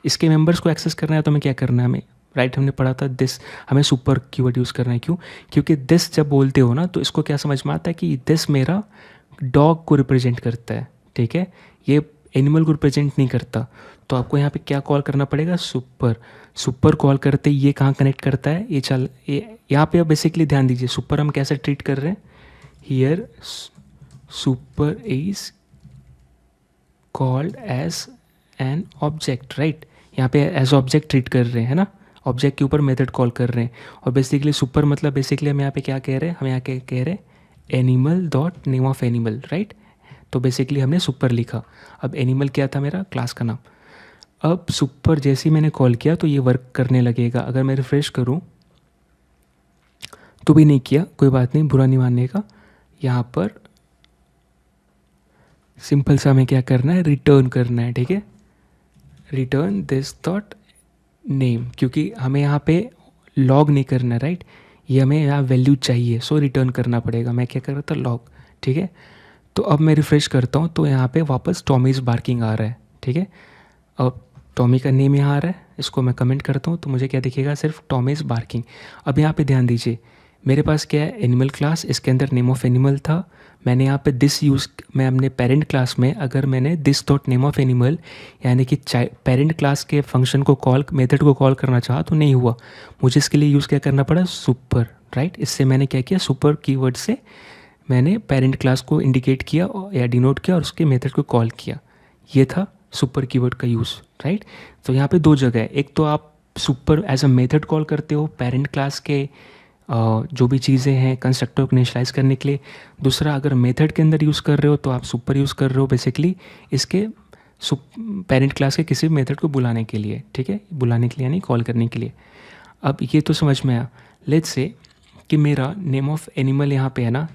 Speaker 1: इसके मेंबर्स को एक्सेस करना है, तो हमें क्या करना है, हमें, राइट, हमने पढ़ा था दिस, हमें सुपर कीवर्ड यूज़ करना है। क्यों, क्योंकि दिस जब बोलते हो ना, तो इसको क्या समझ में आता है कि दिस मेरा डॉग को रिप्रेजेंट करता है, ठीक है, ये एनिमल को रिप्रेजेंट नहीं करता। तो आपको यहाँ पे क्या कॉल करना पड़ेगा, सुपर। सुपर कॉल करते ये कहाँ कनेक्ट करता है, ये यहाँ पे अब बेसिकली ध्यान दीजिए, सुपर हम कैसे ट्रीट कर रहे हैं, here super is called as an object, right, यहाँ पे एज ऑब्जेक्ट ट्रीट कर रहे हैं ना, ऑब्जेक्ट के ऊपर मेथड कॉल कर रहे हैं। और बेसिकली सुपर मतलब बेसिकली हम यहाँ पे क्या कह रहे हैं, हम यहाँ क्या कह रहे हैं, animal dot name of animal, right. तो बेसिकली हमने सुपर लिखा। अब एनिमल क्या था, मेरा क्लास का नाम। अब सुपर जैसे ही मैंने कॉल किया तो ये वर्क करने लगेगा। अगर मैं रिफ्रेश करूँ तो भी नहीं किया, कोई बात नहीं, बुरा नहीं मानने का। यहाँ पर सिंपल सा हमें क्या करना है, रिटर्न करना है, ठीक है, रिटर्न दिस डॉट नेम, क्योंकि हमें यहाँ पे लॉग नहीं करना, राइट, ये हमें यहाँ वैल्यू चाहिए, सो रिटर्न करना पड़ेगा। मैं क्या कर रहा था, लॉग, ठीक है। तो अब मैं रिफ़्रेश करता हूँ तो यहाँ पे वापस टॉमीज़ बार्किंग आ रहा है, ठीक है। अब टॉमी का नेम यहाँ आ रहा है, इसको मैं कमेंट करता हूँ तो मुझे क्या दिखेगा, सिर्फ टॉमीज़ बार्किंग। अब यहाँ पे ध्यान दीजिए, मेरे पास क्या है, एनिमल क्लास, इसके अंदर नेम ऑफ एनिमल था। मैंने यहाँ पे दिस यूज़, मैं अपने पेरेंट क्लास में अगर मैंने this dot name of animal यानी कि पेरेंट क्लास के फंक्शन को कॉल, मेथड को कॉल करना चाहा तो नहीं हुआ। मुझे इसके लिए यूज़ क्या करना पड़ा, सुपर, राइट। इससे मैंने क्या किया, सुपर कीवर्ड से मैंने पेरेंट क्लास को इंडिकेट किया या डिनोट किया और उसके मेथड को कॉल किया। ये था सुपर कीवर्ड का यूज़, राइट। तो यहाँ पे दो जगह है, एक तो आप super as a method call करते हो पेरेंट क्लास के जो भी चीज़ें हैं कंस्ट्रक्टर को इनिशियलाइज करने के लिए। दूसरा, अगर मेथड के अंदर यूज़ कर रहे हो तो आप सुपर यूज़ कर रहे हो बेसिकली इसके पेरेंट क्लास के किसी मेथड को बुलाने के लिए, ठीक है, बुलाने के लिए यानी कॉल करने के लिए। अब ये तो समझ में आया। लेट्स से कि मेरा नेम ऑफ एनिमल यहाँ पे है ना,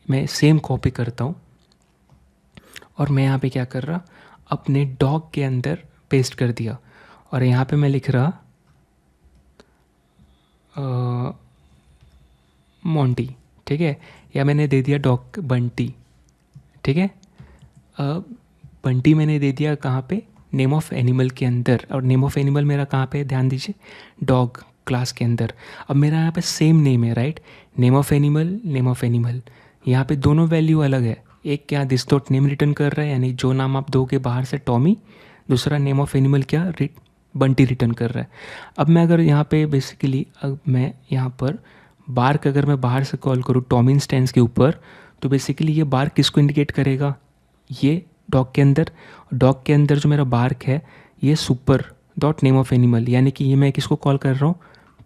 Speaker 1: मैं सेम कॉपी करता हूँ और मैं यहाँ पे क्या कर रहा, अपने डॉग के अंदर पेस्ट कर दिया और यहाँ पे मैं लिख रहा मोंटी, ठीक है, या मैंने दे दिया डॉग बंटी, ठीक है। बंटी मैंने दे दिया कहाँ पे, नेम ऑफ एनिमल के अंदर। और नेम ऑफ एनिमल मेरा कहाँ पे, ध्यान दीजिए, डॉग क्लास के अंदर। अब मेरा यहाँ पे सेम नेम है, right, name of animal, name of animal. यहाँ पे दोनों वैल्यू अलग है, एक क्या दिस डॉट नेम रिटर्न कर रहा है यानी जो नाम आप दोगे बाहर से टॉमी, दूसरा नेम ऑफ एनिमल क्या बंटी रिटर्न कर रहा है। अब मैं अगर यहाँ पे बेसिकली मैं यहाँ पर बार्क अगर मैं बाहर से कॉल करूँ टॉमी इंस्टेंस के ऊपर, तो बेसिकली ये बार्क किसको इंडिकेट करेगा, ये डॉग के अंदर। डॉग के अंदर जो मेरा बार्क है ये super dot name of animal, यानी कि ये मैं किसको कॉल कर रहा हूँ,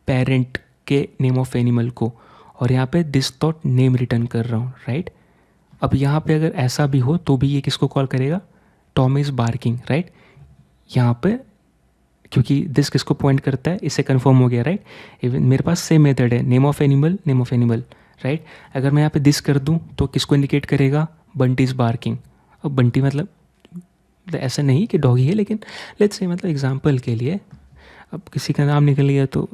Speaker 1: पेरेंट के नेम ऑफ एनिमल को। और यहाँ पे दिस डॉट नेम रिटर्न कर रहा हूँ, राइट। अब यहाँ पे अगर ऐसा भी हो तो भी ये किसको कॉल करेगा, टॉम इज़ बार्किंग, राइट। यहाँ पे क्योंकि दिस किसको पॉइंट करता है, इससे कंफर्म हो गया, राइट। इवन मेरे पास सेम मेथड है, नेम ऑफ एनिमल, राइट। अगर मैं यहाँ पे दिस कर दूँ तो किसको इंडिकेट करेगा, बंटी इज़ बार्किंग। अब बंटी मतलब ऐसा नहीं कि डॉगी है, लेकिन लेट्स से मतलब एग्जांपल के लिए अब किसी का नाम निकल गया तो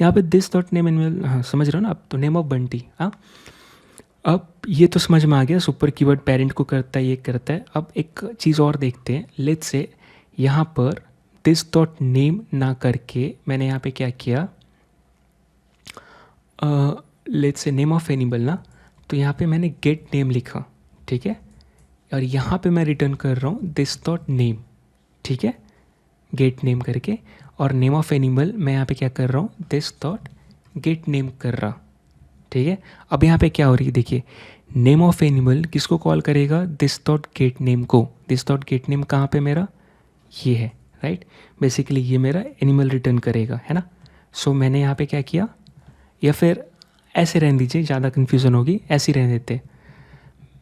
Speaker 1: यहाँ पे दिस डॉट नेम एनिमल, हाँ समझ रहे हो ना आप, तो नेम ऑफ बंटी। हाँ, अब ये तो समझ में आ गया, सुपर कीवर्ड पेरेंट को करता है, ये करता है। अब एक चीज़ और देखते हैं, लेट्स से यहाँ पर दिस डॉट नेम ना करके मैंने यहाँ पे क्या किया, let's say name of animal ना, तो यहाँ पे मैंने गेट नेम लिखा, ठीक है। और यहाँ पे मैं रिटर्न कर रहा हूँ दिस डॉट नेम, ठीक है, गेट नेम करके। और नेम ऑफ एनिमल मैं यहाँ पे क्या कर रहा हूँ, दिस डॉट गेट नेम कर रहा, ठीक है। अब यहाँ पे क्या हो रही है, देखिए नेम ऑफ एनिमल किसको कॉल करेगा, दिस डॉट गेट नेम को। दिस डॉट गेट नेम कहाँ पे मेरा, ये है, राइट। बेसिकली ये मेरा एनिमल रिटर्न करेगा, है ना। सो मैंने यहाँ पे क्या किया, या फिर ऐसे रहने दीजिए, ज़्यादा कन्फ्यूज़न होगी, ऐसे ही रहने देते,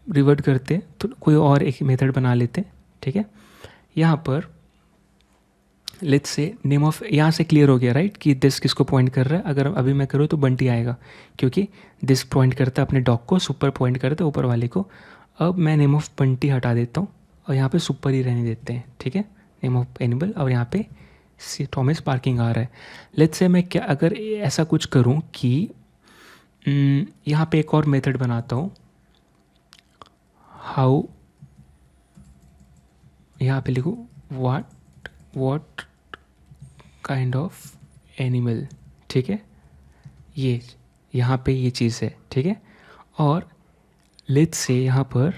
Speaker 1: रिवर्ट करते तो कोई और एक मेथड बना लेते, ठीक है। यहाँ पर लेट्स से नेम ऑफ, यहाँ से क्लियर हो गया, राइट, कि दिस किसको पॉइंट कर रहा है। अगर अभी मैं करूँ तो बंटी आएगा, क्योंकि दिस पॉइंट करता है अपने डॉग को, सुपर पॉइंट करता है ऊपर वाले को। अब मैं नेम ऑफ बंटी हटा देता हूँ और यहाँ पे सुपर ही रहने देते हैं, ठीक है, नेम ऑफ एनिमल। और यहाँ पे टॉम इज़ बार्किंग आ रहा है। लेट्स से मैं क्या अगर ऐसा कुछ करूँ कि यहाँ पे एक और मेथड बनाता हूँ, हाउ, यहाँ पे लिखूँ व्हाट काइंड ऑफ एनिमल, ठीक है, ये यहाँ पे ये चीज़ है, ठीक है। और लेट्स से यहाँ पर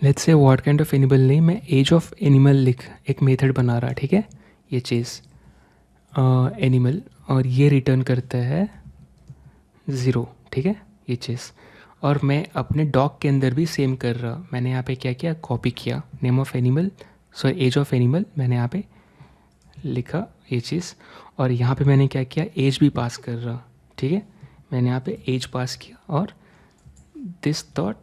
Speaker 1: let's say what kind of animal नहीं, मैं एज ऑफ एनिमल लिख एक मेथड बना रहा, ठीक है, ये चीज़ एनिमल, और ये रिटर्न करता है 0, ठीक है, ये चीज़। और मैं अपने डॉग के अंदर भी सेम कर रहा, मैंने यहाँ पे क्या किया, कॉपी किया name of animal, sorry age of animal मैंने यहाँ पे लिखा ये चीज़। और यहाँ पे मैंने क्या किया, एज भी पास कर रहा, ठीक है, मैंने यहाँ पे एज पास किया। और दिस डॉट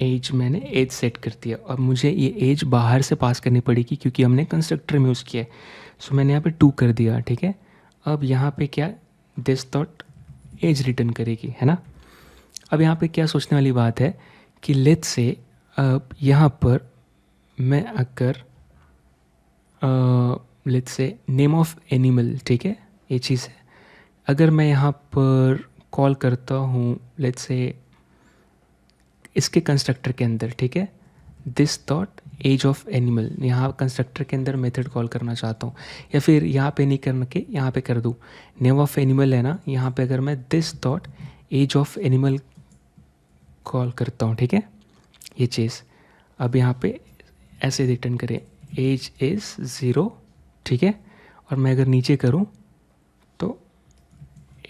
Speaker 1: एज मैंने एज सेट कर दिया। और मुझे ये एज बाहर से पास करनी पड़ेगी क्योंकि हमने कंस्ट्रक्टर में यूज़ किया है, सो मैंने यहाँ पे 2 कर दिया, ठीक है। अब यहाँ पे क्या, दिस डॉट एज रिटर्न करेगी, है ना। अब यहाँ पे क्या सोचने वाली बात है कि लेट्स से अब यहाँ पर मैं अगर let's say name of animal, ठीक है, ये चीज़ है, अगर मैं यहाँ पर कॉल करता हूँ लेट्स से इसके कंस्ट्रक्टर के अंदर, ठीक है, this dot age of animal, यहाँ कंस्ट्रक्टर के अंदर मेथड कॉल करना चाहता हूँ, या फिर यहाँ पे नहीं करना के यहाँ पे कर दूँ, नेम ऑफ एनिमल है ना, यहाँ पे अगर मैं this dot age of animal call करता हूँ, ठीक है, ये चीज़। अब यहाँ पे ऐसे रिटर्न करें, एज इज़ 0, ठीक है। और मैं अगर नीचे करूँ तो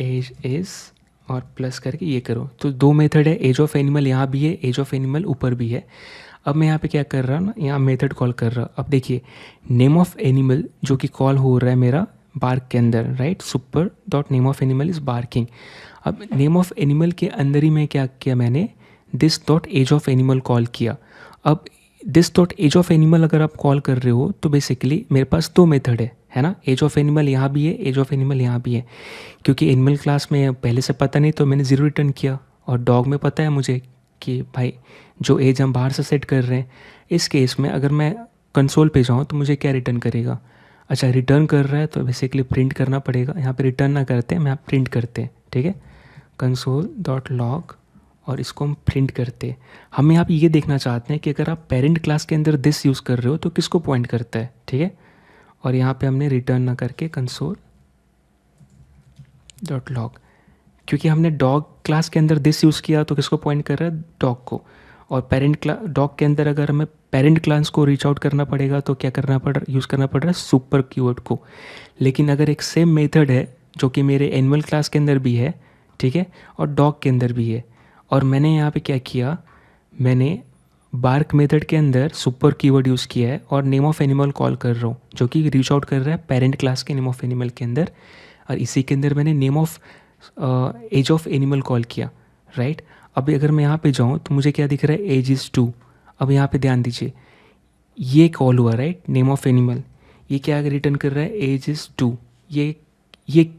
Speaker 1: एज इज़ और प्लस करके ये करो, तो 2 मेथड है, एज ऑफ एनिमल यहाँ भी है, एज ऑफ एनिमल ऊपर भी है। अब मैं यहाँ पे क्या कर रहा हूँ ना, यहाँ मेथड कॉल कर रहा हूँ। अब देखिए नेम ऑफ एनिमल जो कि कॉल हो रहा है मेरा बार्क के अंदर, right, super dot name of animal is barking. अब नेम ऑफ एनिमल के अंदर ही मैं क्या किया, मैंने this dot age of animal call किया। अब this dot age of animal अगर आप कॉल कर रहे हो तो बेसिकली मेरे पास 2 मेथड है ना, एज ऑफ एनिमल यहाँ भी है, एज ऑफ एनिमल यहाँ भी है। क्योंकि एनिमल क्लास में पहले से पता नहीं तो मैंने 0 रिटर्न किया, और डॉग में पता है मुझे कि भाई जो एज हम बाहर से सेट कर रहे हैं। इस केस में अगर मैं कंसोल पे जाऊँ तो मुझे क्या रिटर्न करेगा, अच्छा रिटर्न कर रहा है तो बेसिकली प्रिंट करना पड़ेगा। यहाँ पे रिटर्न ना करते हैं, मैं यहाँ प्रिंट करते हैं, ठीक है, कंसोल डॉट लॉग, और इसको हम प्रिंट करते हैं। हम यहाँ पे ये देखना चाहते हैं कि अगर आप पेरेंट क्लास के अंदर दिस यूज़ कर रहे हो तो किसको पॉइंट करता है, ठीक है। और यहाँ पे हमने रिटर्न ना करके कंसोल डॉट लॉग, क्योंकि हमने डॉग क्लास के अंदर दिस यूज़ किया तो किसको पॉइंट कर रहा है, डॉग को। और पेरेंट डॉग के अंदर अगर हमें पेरेंट क्लास को रीच आउट करना पड़ेगा तो क्या करना पड़ रहा, यूज़ करना पड़ रहा है सुपर कीवर्ड को। लेकिन अगर एक सेम मेथड है जो कि मेरे एनिमल क्लास के अंदर भी है, ठीक है, और डॉग के अंदर भी है, और मैंने यहाँ पे क्या किया, मैंने बार्क मेथड के अंदर सुपर कीवर्ड यूज़ किया है और नेम ऑफ एनिमल कॉल कर रहा हूँ जो कि रीच आउट कर रहा है पेरेंट क्लास के नेम ऑफ एनिमल के अंदर। और इसी के अंदर मैंने name of age of animal call किया, राइट। अभी अगर मैं यहाँ पे जाऊँ तो मुझे क्या दिख रहा है, एज इज़ 2। अब यहाँ पे ध्यान दीजिए, ये कॉल हुआ, राइट, नेम ऑफ एनिमल। ये क्या रिटर्न कर रहा है, एज इज़ 2। ये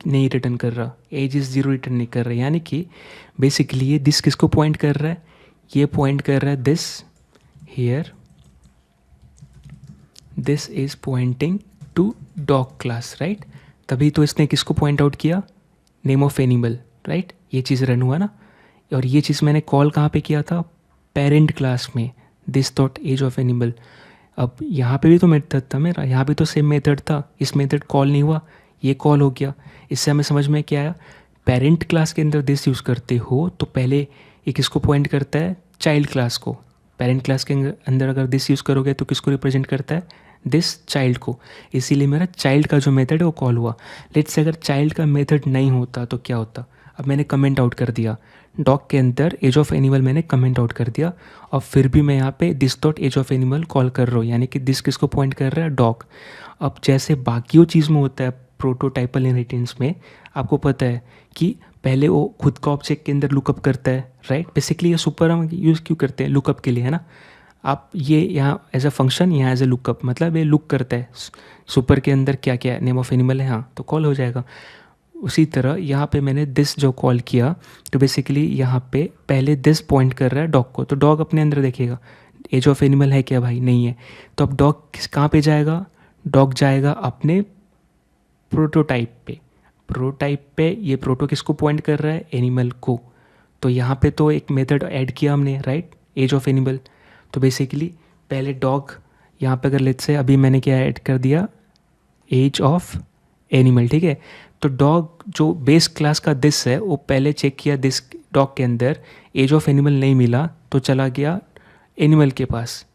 Speaker 1: नहीं रिटर्न कर रहा, एज इज़ 0 रिटर्न नहीं कर रहा। यानी कि बेसिकली ये दिस किसको पॉइंट कर रहा है, ये पॉइंट कर रहा है this here, this is pointing to dog class, right. तभी तो इसने किसको पॉइंट आउट किया, नेम ऑफ एनिमल, राइट। ये चीज़ रन हुआ ना। और ये चीज़ मैंने कॉल कहाँ पे किया था, पेरेंट क्लास में, this dot age of animal. अब यहाँ पे भी तो मेथड था मेरा, यहाँ भी तो सेम मेथड था, इस मेथड कॉल नहीं हुआ, ये कॉल हो गया। इससे हमें समझ में क्या आया, पेरेंट क्लास के अंदर दिस यूज़ करते हो तो पहले ये किसको पॉइंट करता है, चाइल्ड क्लास को। पेरेंट क्लास के अंदर अगर दिस यूज़ करोगे तो किसको रिप्रेजेंट करता है, दिस चाइल्ड को। इसीलिए मेरा चाइल्ड का जो मेथड है वो कॉल हुआ। लेट्स से अगर चाइल्ड का मेथड नहीं होता तो क्या होता। अब मैंने कमेंट आउट कर दिया, डॉग के अंदर एज ऑफ एनिमल मैंने कमेंट आउट कर दिया, और फिर भी मैं यहाँ पे this dot age of animal call कर रहा हूँ, यानी कि दिस किसको पॉइंट कर रहा है, डॉग। अब जैसे बाकियों चीज़ में होता है प्रोटोटाइपल इनहेरिटेंस में, आपको पता है कि पहले वो खुद का ऑब्जेक्ट के अंदर लुकअप करता है, राइट। बेसिकली ये सुपर हम यूज़ क्यों करते हैं, लुकअप के लिए, है ना। आप ये यहाँ एज अ फंक्शन, यहाँ एज अ लुकअप, मतलब ये लुक करता है सुपर के अंदर क्या क्या नेम ऑफ एनिमल है, हाँ, तो कॉल हो जाएगा। उसी तरह यहाँ पे मैंने दिस जो कॉल किया तो बेसिकली यहाँ पे पहले दिस पॉइंट कर रहा है डॉग को, तो डॉग अपने अंदर देखेगा एज ऑफ एनिमल है क्या भाई, नहीं है। तो अब डॉग कहाँ पे जाएगा, डॉग जाएगा अपने प्रोटोटाइप पे। प्रोटोटाइप पे ये प्रोटो किसको पॉइंट कर रहा है, एनिमल को। तो यहाँ पे तो एक मेथड ऐड किया हमने, राइट, एज ऑफ एनिमल। तो बेसिकली पहले डॉग, यहाँ पे अगर लेट्स से अभी मैंने क्या ऐड कर दिया, एज ऑफ एनिमल, ठीक है। तो डॉग जो बेस क्लास का दिस है वो पहले चेक किया, दिस डॉग के अंदर एज ऑफ एनिमल नहीं मिला तो चला गया एनिमल के पास,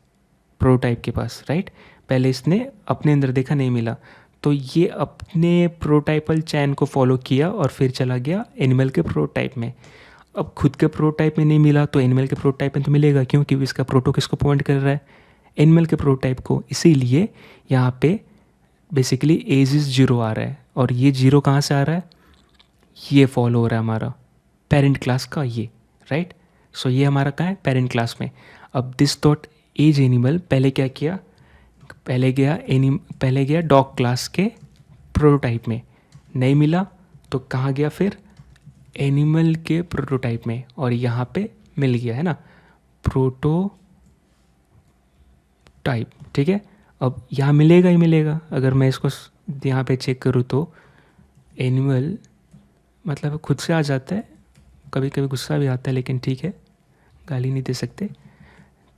Speaker 1: प्रोटोटाइप के पास, राइट। पहले इसने अपने अंदर देखा, नहीं मिला, तो ये अपने प्रोटोटाइपल चैन को फॉलो किया और फिर चला गया एनिमल के प्रोटोटाइप में। अब खुद के प्रोटोटाइप में नहीं मिला तो एनिमल के प्रोटोटाइप में तो मिलेगा, क्यों, क्योंकि इसका प्रोटो किसको पॉइंट कर रहा है, एनिमल के प्रोटोटाइप को। इसीलिए यहाँ पे बेसिकली एज इज़ 0 आ रहा है, और ये 0 कहाँ से आ रहा है, ये फॉलो हो रहा है हमारा पेरेंट क्लास का, ये, राइट। सो ये हमारा कहाँ है, पेरेंट क्लास में। अब दिस डॉट एज एनिमल पहले क्या किया, पहले गया डॉग क्लास के प्रोटोटाइप में, नहीं मिला तो कहाँ गया फिर, एनिमल के प्रोटोटाइप में, और यहाँ पे मिल गया, है ना, प्रोटोटाइप, ठीक है। अब यहाँ मिलेगा ही मिलेगा। अगर मैं इसको यहाँ पे चेक करूँ तो एनिमल मतलब खुद से आ जाता है, कभी कभी गुस्सा भी आता है, लेकिन ठीक है, गाली नहीं दे सकते।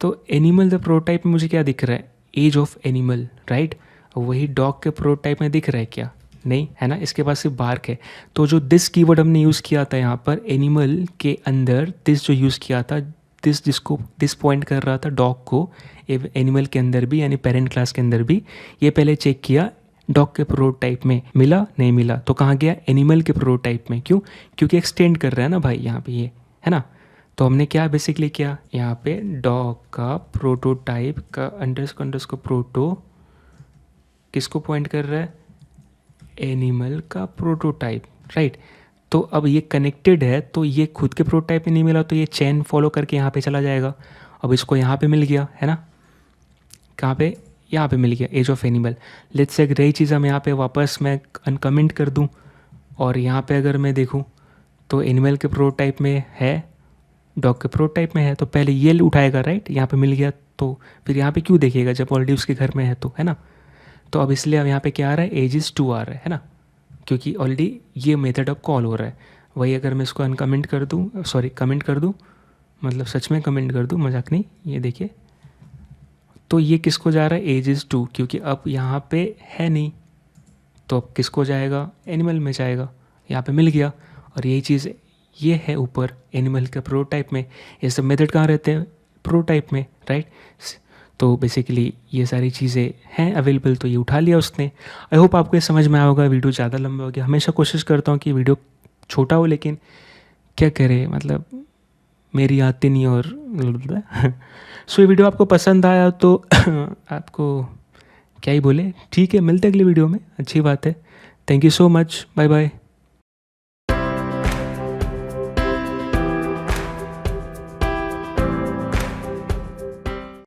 Speaker 1: तो एनिमल द प्रोटोटाइप में मुझे क्या दिख रहा है, एज ऑफ एनिमल, राइट। वही डॉग के प्रोटोटाइप में दिख रहा है क्या, नहीं, है ना, इसके पास सिर्फ बार्क है। तो जो दिस कीवर्ड हमने यूज़ किया था यहाँ पर एनिमल के अंदर, दिस जो यूज़ किया था, दिस जिसको दिस पॉइंट कर रहा था डॉग को, एनिमल के अंदर भी यानी पेरेंट क्लास के अंदर भी, ये पहले चेक किया डॉग के प्रोटोटाइप में, मिला, नहीं मिला तो कहाँ गया, एनिमल के प्रोटोटाइप में। क्यों, क्योंकि एक्सटेंड कर रहा है ना भाई यहाँ पे, ये है ना। तो हमने क्या बेसिकली किया, यहाँ पे डॉग का प्रोटोटाइप का अंडरस्को प्रोटो किसको पॉइंट कर रहा है, एनिमल का प्रोटोटाइप, राइट। तो अब ये कनेक्टेड है, तो ये खुद के प्रोटोटाइप में नहीं मिला तो ये चेन फॉलो करके यहाँ पे चला जाएगा। अब इसको यहाँ पे मिल गया, है ना, कहाँ पे, यहाँ पे मिल गया as of animal. Let's say रही चीज़ हम यहाँ पे वापस मैं अनकमेंट कर दूँ, और यहाँ पे अगर मैं देखूँ तो एनिमल के प्रोटोटाइप में है, डॉग के प्रोटोटाइप में है, तो पहले ये उठाएगा, राइट, यहाँ पे मिल गया, तो फिर यहाँ पे क्यों देखेगा जब ऑलरेडी उसके घर में है तो, है ना। तो अब इसलिए अब यहाँ पे क्या आ रहा है, एज इज़ 2 आ रहा है ना, क्योंकि ऑलरेडी ये मेथड अब कॉल हो रहा है। वही अगर मैं इसको अनकमेंट कर दूँ, सॉरी कमेंट कर दूँ, मतलब सच में कमेंट कर दूँ, मजाक नहीं, ये देखिए, तो ये किसको जा रहा है, एज इज़ 2, क्योंकि अब यहाँ पे है नहीं, तो अब किसको जाएगा, एनिमल में जाएगा, यहाँ पे मिल गया। और यही चीज़ ये है ऊपर एनिमल के प्रोटोटाइप में, ये सब मेथड कहाँ रहते हैं, प्रोटोटाइप में, राइट। तो बेसिकली ये सारी चीज़ें हैं अवेलेबल, तो ये उठा लिया उसने। आई होप आपको ये समझ में आया होगा। वीडियो ज़्यादा लंबा हो गया, हमेशा कोशिश करता हूँ कि वीडियो छोटा हो, लेकिन क्या करे, मतलब मेरी आती नहीं, और सो ये वीडियो आपको पसंद आया तो आपको क्या ही बोले, ठीक है, मिलते अगली वीडियो में, अच्छी बात है। Thank you so much, bye bye.